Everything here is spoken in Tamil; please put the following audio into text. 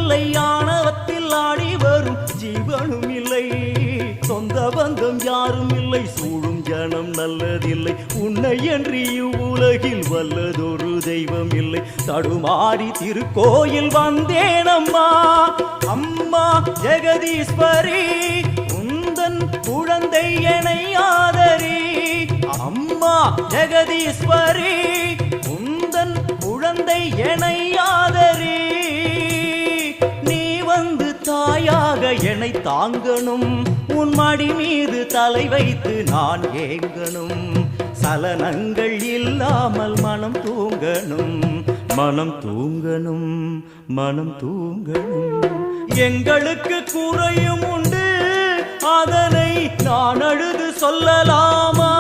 இல்லை, ஆணவத்தில் ஆடி வரும் ஜீவனும் இல்லை. சொந்த பந்தம் யாரும் இல்லை, சூழும் ஜனம் நல்லதில்லை. உன்னை என்று இவ்வுலகில் வல்லதொரு தெய்வம் இல்லை. தடுமாறி திருக்கோயில் வந்தேன் அம்மா, அம்மா ஜெகதீஸ்வரி, உந்தன் குழந்தை என்னை ஆதரி. அம்மா ஜெகதீஸ்வரி, உந்தன் குழந்தை என்னை ஆதரி. நீ வந்து தாயாக என்னை தாங்கணும், உன் மடி மீது தலை வைத்து நான் ஏங்கணும். சலனங்கள் இல்லாமல் மனம் தூங்கணும், மனம் தூங்கணும், மனம் தூங்கணும். எங்களுக்கு குறையும் உண்டு, அதனை நான் அழுது சொல்லலாமா?